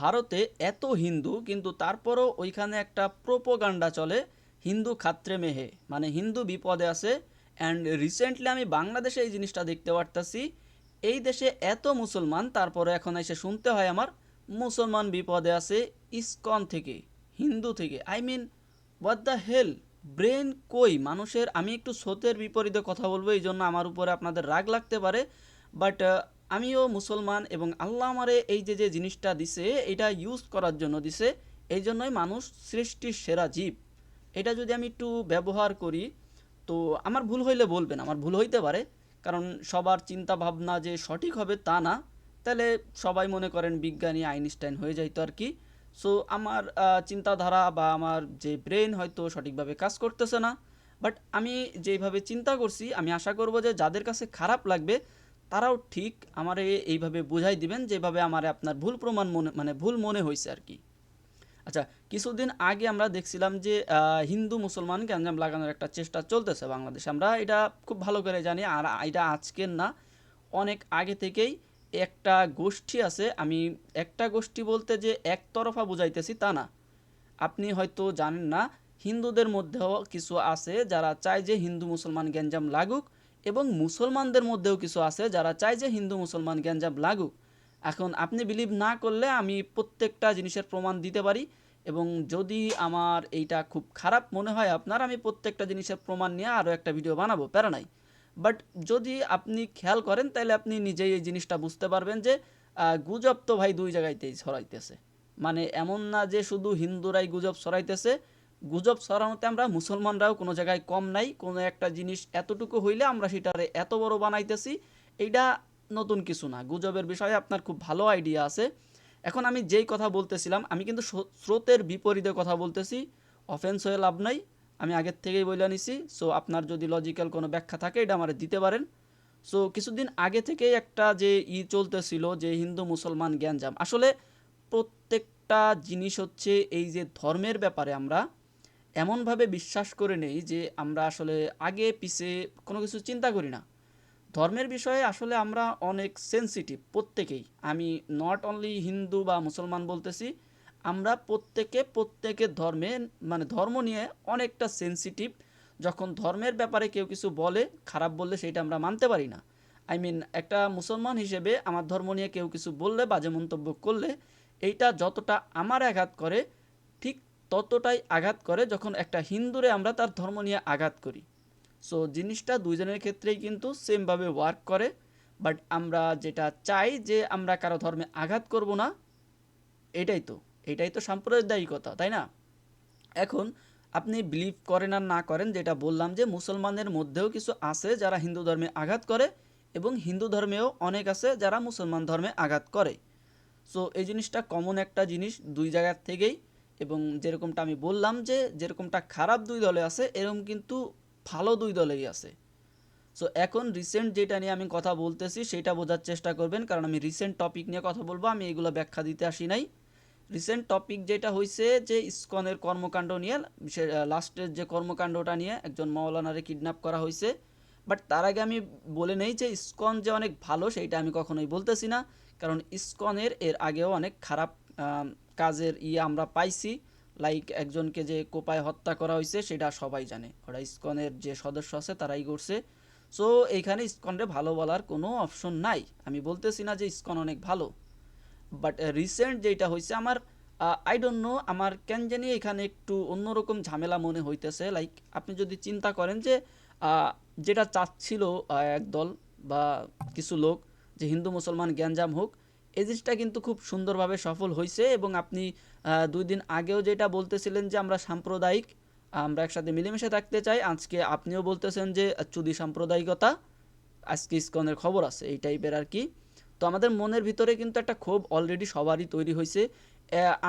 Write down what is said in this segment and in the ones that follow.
ভারতে এত হিন্দু কিন্তু তারপরও ওইখানে একটা প্রোপাগান্ডা চলে, হিন্দু খাত্রে মেহে, মানে হিন্দু বিপদে আছে। অ্যান্ড রিসেন্টলি আমি বাংলাদেশে এই জিনিসটা দেখতে পারতাছি, এই দেশে এত মুসলমান তারপরে এখন এসে শুনতে হয় আমার মুসলমান বিপদে আছে ইসকন থেকে, হিন্দু থেকে। I mean what the hell, brain কই মানুষের? আমি একটু স্রোতের বিপরীতে কথা বলবো, এই জন্য আমার উপরে আপনাদের রাগ লাগতে পারে, বাট আমিও মুসলমান এবং আল্লাহ আমারে এই যে যে জিনিসটা দিছে এটা ইউজ করার জন্য দিছে। এই জন্যই মানুষ সৃষ্টির সেরা জীব। এটা যদি আমি একটু ব্যবহার করি, তো আমার ভুল হইলে বলবেন, আমার ভুল হইতে পারে, কারণ সবার চিন্তা ভাবনা যে সঠিক হবে তা না। তাহলে সবাই মনে করেন বিজ্ঞানী আইনস্টাইন হয়ে যাইতো আর কি। সো আমার চিন্তাধারা বা আমার যে ব্রেন হয়তো সঠিকভাবে কাজ করতেছে না, বাট আমি যেইভাবে চিন্তা করছি আমি আশা করব যে যাদের কাছে খারাপ লাগবে তারাও ঠিক আমারে এইভাবে বুঝাই দিবেন যেভাবে আমারে আপনার ভুল প্রমাণ মনে, মানে ভুল মনে হয়েছে আর কি। আচ্ছা, কিছুদিন আগে আমরা দেখছিলাম যে হিন্দু মুসলমান গ্যাঞ্জাম লাগানোর একটা চেষ্টা চলতেছে বাংলাদেশে, আমরা এটা খুব ভালো করে জানি। আর এটা আজকের না, অনেক আগে থেকেই একটা গোষ্ঠী আছে। আমি একটা গোষ্ঠী বলতে যে একতরফা বুঝাইতেছি তা না, আপনি হয়তো জানেন না, হিন্দুদের মধ্যেও কিছু আছে যারা চায় যে হিন্দু মুসলমান গ্যাঞ্জাম লাগুক, এবং মুসলমানদের মধ্যেও কিছু আছে যারা চায় যে হিন্দু মুসলমান গ্যাঞ্জাম লাগুক। এখন আপনি বিলিভ না করলে আমি প্রত্যেকটা জিনিসের প্রমাণ দিতে পারি, এবং যদি আমার এইটা খুব খারাপ মনে হয় আপনার, আমি প্রত্যেকটা জিনিসের প্রমাণ নিয়ে আরও একটা ভিডিও বানাবো, প্যারা নাই। বাট যদি আপনি খেয়াল করেন তাহলে আপনি নিজেই এই জিনিসটা বুঝতে পারবেন যে গুজব তো ভাই দুই জায়গাতেই ছড়াইতেছে। মানে এমন না যে শুধু হিন্দুরাই গুজব ছড়াইতেছে, গুজব ছড়ানোতে আমরা মুসলমানরাও কোনো জায়গায় কম নাই। কোনো একটা জিনিস এতটুকু হইলে আমরা সেটারে এত বড় বানাইতেছি, এইটা নতুন কিছু না। গুজবের বিষয়ে আপনার খুব ভালো আইডিয়া আছে। এখন আমি যেই কথা বলতেছিলাম, আমি কিন্তু স্রোতের বিপরীতে কথা বলতেছি, অফেন্স হয়ে লাভ নাই, আমি আগের থেকেই বলে নিছি। সো আপনার যদি লজিক্যাল কোনো ব্যাখ্যা থাকে এটা আমার দিতে পারেন। সো কিছুদিন আগে থেকেই একটা যে চলতেছিল যে হিন্দু মুসলমান গ্যাঞ্জাম, আসলে প্রত্যেকটা জিনিস হচ্ছে এই যে ধর্মের ব্যাপারে আমরা এমনভাবে বিশ্বাস করে নেই যে আমরা আসলে আগে পিছে কোনো কিছু চিন্তা করি না। ধর্মের বিষয়ে আসলে আমরা অনেক সেনসিটিভ প্রত্যেকেই, আমি নট অনলি হিন্দু বা মুসলমান বলতেছি, আমরা প্রত্যেকের ধর্মে, মানে ধর্ম নিয়ে অনেকটা সেনসিটিভ। যখন ধর্মের ব্যাপারে কেউ কিছু বলে, খারাপ বললে সেটা আমরা মানতে পারি না। আই মিন একটা মুসলমান হিসেবে আমার ধর্ম নিয়ে কেউ কিছু বললে, বাজে মন্তব্য করলে, এইটা যতটা আমার আঘাত করে ঠিক ততটাই আঘাত করে যখন একটা হিন্দুরে আমরা তার ধর্ম নিয়ে আঘাত করি। সো জিনিসটা দুইজনের ক্ষেত্রেই কিন্তু সেমভাবে ওয়ার্ক করে। বাট আমরা যেটা চাই যে আমরা কারো ধর্মে আঘাত করব না, এটাই তো এটাই তো সাম্প্রদায়িকতা, তাই না? এখন আপনি বিলিভ করেন আর না করেন, যেটা বললাম যে মুসলমানের মধ্যেও কিছু আছে যারা হিন্দু ধর্মে আঘাত করে, এবং হিন্দু ধর্মেও অনেক আছে যারা মুসলমান ধর্মে আঘাত করে। সো এই জিনিসটা কমন একটা জিনিস দুই জায়গার থেকেই। এবং যেরকমটা আমি বললাম যে যেরকমটা খারাপ দুই দলে আছে, এরকম কিন্তু ভালো দুই দলেই আছে। সো এখন রিসেন্ট যেটা নিয়ে আমি কথা বলতেছি সেটা বোঝার চেষ্টা করবেন, কারণ আমি রিসেন্ট টপিক নিয়ে কথা বলবো, আমি এগুলো ব্যাখ্যা দিতে আসি নাই। রিসেন্ট টপিক যেটা হয়েছে যে ইসকনের কর্মকাণ্ড নিয়ে, লাস্টের যে কর্মকাণ্ডটা নিয়ে একজন মৌলানারে কিডন্যাপ করা হয়েছে। বাট তার আগে আমি বলে নেই যে ইসকন যে অনেক ভালো সেইটা আমি কখনোই বলতেছি না, কারণ ইসকনের এর আগেও অনেক খারাপ কাজের আমরা পাইছি। লাইক একজনকে যে কোপায় হত্যা করা হয়েছে সেটা সবাই জানে, ওরা ইসকনের যে সদস্য আছে তারাই করছে। সো এইখানে ইসকনরে ভালো বলার কোনো অপশন নাই, আমি বলতেছি না যে ইসকন অনেক ভালো। বাট রিসেন্ট যেটা হয়েছে আমার, আই ডোন্ট নো, আমার কেন জানি এখানে একটু অন্যরকম ঝামেলা মনে হইতেছে। লাইক আপনি যদি চিন্তা করেন যে যেটা চাচ্ছিল একদল বা কিছু লোক, যে হিন্দু মুসলমান গ্যাঞ্জাম হোক, এই জিনিসটা কিন্তু খুব সুন্দরভাবে সফল হয়েছে। এবং আপনি 2 দিন আগেও যেটা বলতেছিলেন যে আমরা সাম্প্রদায়িক, আমরা একসাথে মিলেমিশে থাকতে চাই, আজকে আপনিও বলতেছেন যে চুদি সাম্প্রদায়িকতা, আজকে ইসকনের খবর আছে এই টাইপের আর কি। তো আমাদের মনের ভিতরে কিন্তু একটা ক্ষোভ অলরেডি সবারই তৈরি হয়েছে।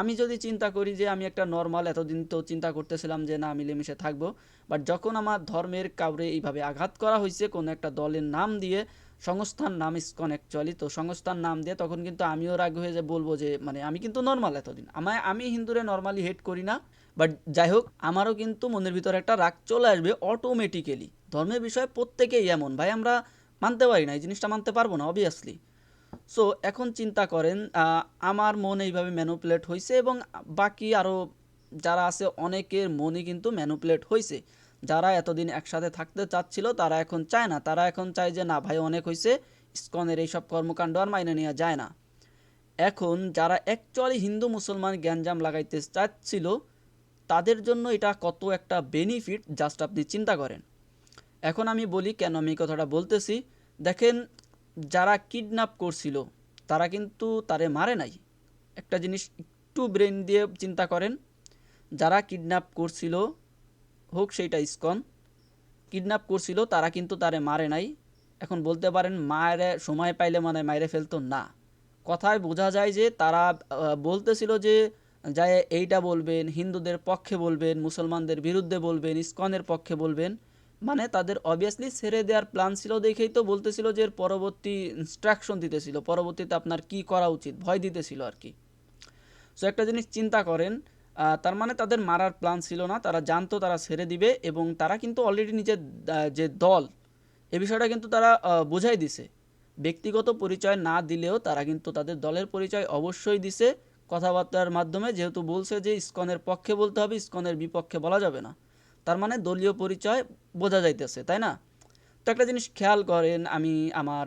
আমি যদি চিন্তা করি যে আমি একটা নর্মাল, এতদিন তো চিন্তা করতেছিলাম যে না মিলেমিশে থাকবো, বাট যখন আমার ধর্মের কাউরে এইভাবে আঘাত করা হয়েছে কোনো একটা দলের নাম দিয়ে, সংস্থার নাম ইসকন অ্যাকচুয়ালি, তো সংস্থার নাম দিয়ে, তখন কিন্তু আমিও রাগ হয়ে যে বলবো যে মানে আমি কিন্তু নর্মাল, এতদিন আমি হিন্দুরে নর্মালি হেট করি না। বাট যাই হোক, আমারও কিন্তু মনের ভিতরে একটা রাগ চলে আসবে অটোমেটিক্যালি। ধর্মের বিষয়ে প্রত্যেকেই এমন ভাই, আমরা মানতে পারি না, এই জিনিসটা মানতে পারবো না অবভিয়াসলি। সো এখন চিন্তা করেন আমার মন এইভাবে ম্যানুপুলেট হয়েছে এবং বাকি আরও যারা আছে অনেকের মনই কিন্তু ম্যানুপুলেট হয়েছে। যারা এতদিন একসাথে থাকতে চাচ্ছিল তারা এখন চায় না, তারা এখন চায় যে না ভাই অনেক হয়েছে, ইসকনের এইসব কর্মকাণ্ড আর মাইনে নেওয়া যায় না। এখন যারা অ্যাকচুয়ালি হিন্দু মুসলমান গ্যাঞ্জাম লাগাইতে চাচ্ছিল তাদের জন্য এটা কত একটা বেনিফিট জাস্ট আপনি চিন্তা করেন। এখন আমি বলি কেন আমি এই কথাটা বলতেছি। দেখেন, যারা কিডন্যাপ করছিল তারা কিন্তু তারে মারে নাই। একটা জিনিস একটু ব্রেন দিয়ে চিন্তা করেন, যারা কিডন্যাপ করছিল, হোক সেইটা ইসকন, কিডন্যাপ করছিল তারা কিন্তু তারে মারে নাই। এখন বলতে পারেন মায়েরে সময় পাইলে মানে মাইরে ফেলতো না, কথায় বোঝা যায় যে তারা বলতেছিল যে যায় এইটা বলবেন, হিন্দুদের পক্ষে বলবেন, মুসলমানদের বিরুদ্ধে বলবেন, ইসকনের পক্ষে বলবেন। মানে তাদের অবভিয়াসলি ছেড়ে দেওয়ার প্ল্যান ছিল দেখেই তো বলতেছিল যে এর পরবর্তী ইনস্ট্রাকশন দিতেছিল, পরবর্তীতে আপনার কি করা উচিত, ভয় দিতেছিল আর কি। সো একটা জিনিস চিন্তা করেন, তার মানে তাদের মারার প্ল্যান ছিল না, তারা জানতো তারা ছেড়ে দিবে এবং তারা কিন্তু অলরেডি নিজের যে দল এ বিষয়টা কিন্তু তারা বোঝাই দিছে। ব্যক্তিগত পরিচয় না দিলেও তারা কিন্তু তাদের দলের পরিচয় অবশ্যই দিছে কথাবার্তার মাধ্যমে, যেহেতু বলছে যে ইসকনের পক্ষে বলতে হবে, ইসকনের বিপক্ষে বলা যাবে না। তার মানে দলীয় পরিচয় বোঝা যাইতেছে, তাই না? তো একটা জিনিস খেয়াল করেন, আমি আমার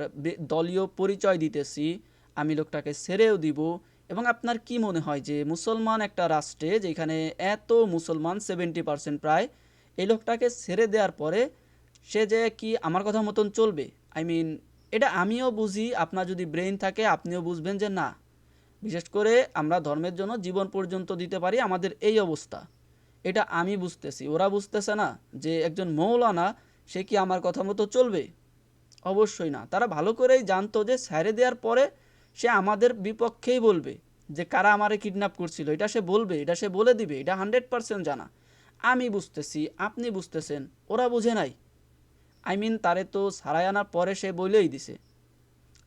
দলীয় পরিচয় দিতেছি, আমি লোকটাকে ছেড়েও দিব। এবং আপনার কি মনে হয় যে মুসলমান একটা রাষ্ট্রে যেখানে এত মুসলমান 70% প্রায়, এই লোকটাকে ছেড়ে দেওয়ার পরে সে যে কি আমার কথা মতন চলবে? আই মিন, এটা আমিও বুঝি, আপনার যদি ব্রেইন থাকে আপনিও বুঝবেন যে না, বিশেষ করে আমরা ধর্মের জন্য জীবন পর্যন্ত দিতে পারি, আমাদের এই অবস্থা। এটা আমি বুঝতেছি, ওরা বুঝতেছে না যে একজন মৌলানা সে কি আমার কথা মতো চলবে? অবশ্যই না। তারা ভালো করেই জানতো যে ছেড়ে দেওয়ার পরে সে আমাদের বিপক্ষেই বলবে, যে কারা আমারে কিডন্যাপ করছিল এটা সে বলবে, এটা সে বলে দিবে, এটা 100% জানা। আমি বুঝতেছি, আপনি বুঝতেছেন, ওরা বুঝে নাই। আই মিন তারে তো ছাড়াই আনার পরে সে বলেই দিছে।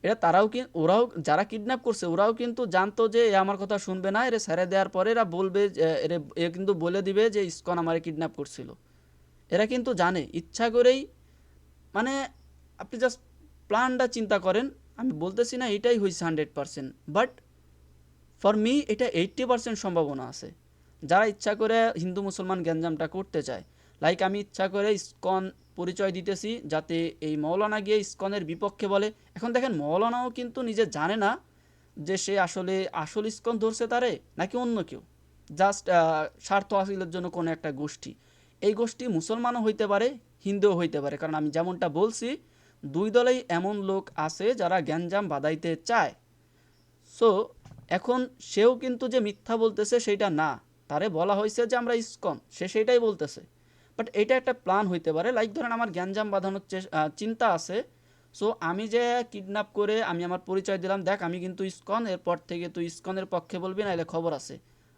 এটা তারাও কি, ওরাও যারা কিডন্যাপ করছে ওরাও কিন্তু জানতো যে এ আমার কথা শুনবে না, এরে ছেড়ে দেওয়ার পরে এরা বলবে এ কিন্তু বলে দিবে যে ইসকন আমারে কিডন্যাপ করছিল। এরা কিন্তু জানে ইচ্ছা করেই, মানে আপনি জাস্ট প্ল্যানটা চিন্তা করেন। আমি বলতেছি না এটাই হয়েছে 100%, বাট ফর মি এটা 80% সম্ভাবনা আছে। যারা ইচ্ছা করে হিন্দু মুসলমান গ্যাঞ্জামটা করতে চায়, লাইক আমি ইচ্ছা করে ইসকন পরিচয় দিতেছি যাতে এই মৌলানা গিয়ে ইসকনের বিপক্ষে বলে। এখন দেখেন মৌলানাও কিন্তু নিজে জানে না যে সে আসলে আসল ইসকন ধরছে তারে নাকি অন্য কেউ, জাস্ট স্বার্থ হাসিলের জন্য কোনো একটা গোষ্ঠী। এই গোষ্ঠী মুসলমানও হইতে পারে, হিন্দুও হইতে পারে, কারণ আমি যেমনটা বলছি দুই দলেই এমন লোক আছে যারা গ্যাঞ্জাম বাঁধাইতে চায়। সো এখন সেও কিন্তু যে মিথ্যা বলতেছে সেইটা না, তারে বলা হয়েছে যে আমরা ইসকন, সে সেটাই বলতেছে। বাট এটা একটা প্ল্যান হইতে পারে, লাইক ধরেন আমার গ্যাঞ্জাম বাঁধানোর চিন্তা আছে। সো আমি যে কিডন্যাপ করে আমি আমার পরিচয় দিলাম, দেখ আমি কিন্তু ইসকন, এরপর থেকে তুই ইসকনের পক্ষে বলবি, নাহলে খবর আছে।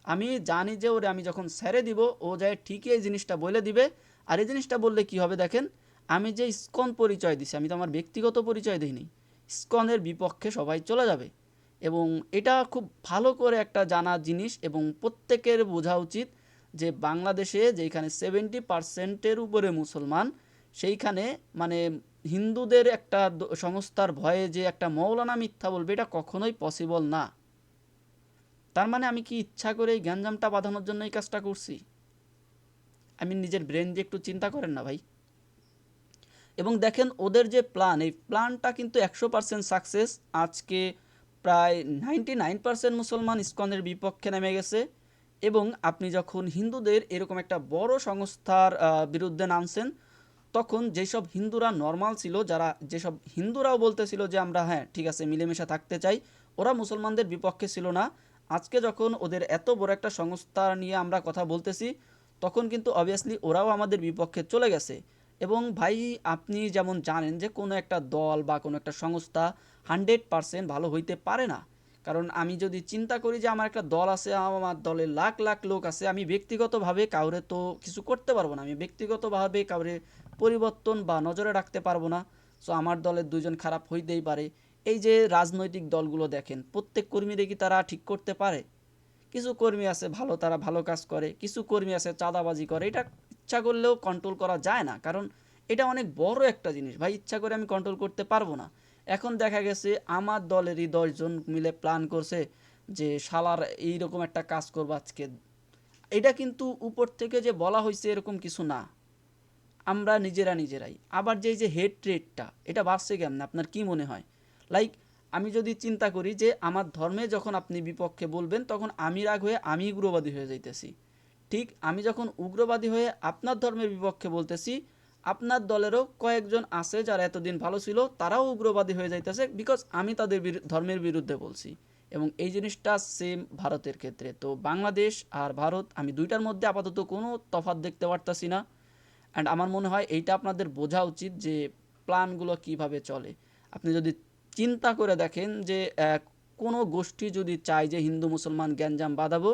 আমি জানি যে ওরে আমি যখন ছেড়ে দিব ও যায় ঠিকই এই জিনিসটা বলে দিবে। আর এই জিনিসটা বললে কি হবে দেখেন, আমি যে ইসকন পরিচয় দিছি, আমি তো আমার ব্যক্তিগত পরিচয় দিইনি, ইসকনের বিপক্ষে সবাই চলে যাবে। এবং এটা খুব ভালো করে একটা জানা জিনিস এবং প্রত্যেকের বোঝা উচিত যে বাংলাদেশে যেখানে 70%-এর উপরে মুসলমান, সেইখানে মানে হিন্দুদের একটা সংস্থার ভয়ে যে একটা মৌলানা মিথ্যা বলবে এটা কখনোই পসিবল না। তার মানে আমি কি ইচ্ছা করে এই গ্যাঞ্জামটা বাঁধানোর জন্য এই কাজটা করছি? আমি নিজের ব্রেন দিয়ে একটু চিন্তা করেন না ভাই। এবং দেখেন ওদের যে প্ল্যান, এই প্ল্যানটা কিন্তু 100% সাকসেস। আজকে প্রায় 99% মুসলমান ইসকনের বিপক্ষে নেমে গেছে। এবং আপনি যখন হিন্দুদের এরকম একটা বড় সংস্থার বিরুদ্ধে নামছেন, তখন যেসব হিন্দুরা নর্মাল ছিল, যারা যেসব হিন্দুরাও বলতেছিল যে আমরা হ্যাঁ ঠিক আছে মিলেমিশে থাকতে চাই, ওরা মুসলমানদের বিপক্ষে ছিল না। আজকে যখন ওদের এত বড় একটা সংস্থা নিয়ে আমরা কথা বলতেছি, তখন কিন্তু অবভিয়াসলি ওরাও আমাদের বিপক্ষে চলে গেছে। এবং ভাই আপনি যেমন জানেন যে কোনো একটা দল বা কোনো একটা সংস্থা 100% ভালো হইতে পারে না। কারণ আমি যদি চিন্তা করি যে আমার একটা দল আছে, আমার দলে লাখ লাখ লোক আছে, আমি ব্যক্তিগতভাবে কাউরে তো কিছু করতে পারবো না, আমি ব্যক্তিগতভাবে কাউরে পরিবর্তন বা নজরে রাখতে পারবো না। সো আমার দলের দুইজন খারাপ হইতেই পারে। এই যে রাজনৈতিক দলগুলো দেখেন, প্রত্যেক কর্মীরে কি তারা ঠিক করতে পারে? কিছু কর্মী আছে ভালো, তারা ভালো কাজ করে, কিছু কর্মী আছে চাঁদাবাজি করে। এটা ইচ্ছা করলেও কন্ট্রোল করা যায় না, কারণ এটা অনেক বড় একটা জিনিস ভাই, ইচ্ছা করে আমি কন্ট্রোল করতে পারবো না। এখন দেখা গেছে আমার দলেরই 10 জন মিলে প্ল্যান করছে যে শালার এইরকম একটা কাজ করবো আজকে। এটা কিন্তু উপর থেকে যে বলা হয়েছে এরকম কিছু না, আমরা নিজেরা নিজেরাই। আবার যে এই যে হেড রেটটা এটা বাড়ছে কেমন আপনার কি মনে হয়? লাইক আমি যদি চিন্তা করি যে আমার ধর্মে যখন আপনি বিপক্ষে বলবেন তখন আমি রাগ হয়ে আমি উগ্রবাদী হয়ে যাইতেছি, ঠিক আমি যখন উগ্রবাদী হয়ে আপনার ধর্মের বিপক্ষে বলতেছি আপনার দলেরও কয়েকজন আছে যারা এতদিন ভালো ছিল তারাও উগ্রবাদী হয়ে যাইতেছে বিকজ আমি তাদের ধর্মের বিরুদ্ধে বলছি। এবং এই জিনিসটা সেম ভারতের ক্ষেত্রে। তো বাংলাদেশ আর ভারত আমি দুইটার মধ্যে আপাতত কোনো তফাৎ দেখতে পারতাছি না। অ্যান্ড আমার মনে হয় এইটা আপনাদের বোঝা উচিত যে প্ল্যানগুলো কিভাবে চলে। আপনি যদি চিন্তা করে দেখেন যে কোনো গোষ্ঠী যদি চায় যে হিন্দু মুসলমান গ্যাঞ্জাম বাঁধাবো,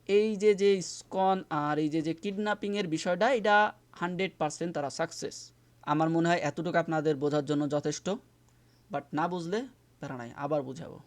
এই যে যে ইসকন আর এই যে যে কিডন্যাপিংয়ের বিষয়টা এটা 100% তারা সাকসেস। আমার মনে হয় এতটুকু আপনাদের বোঝার জন্য যথেষ্ট। বাট না বুঝলে প্যারা নাই, আবার বুঝাবো।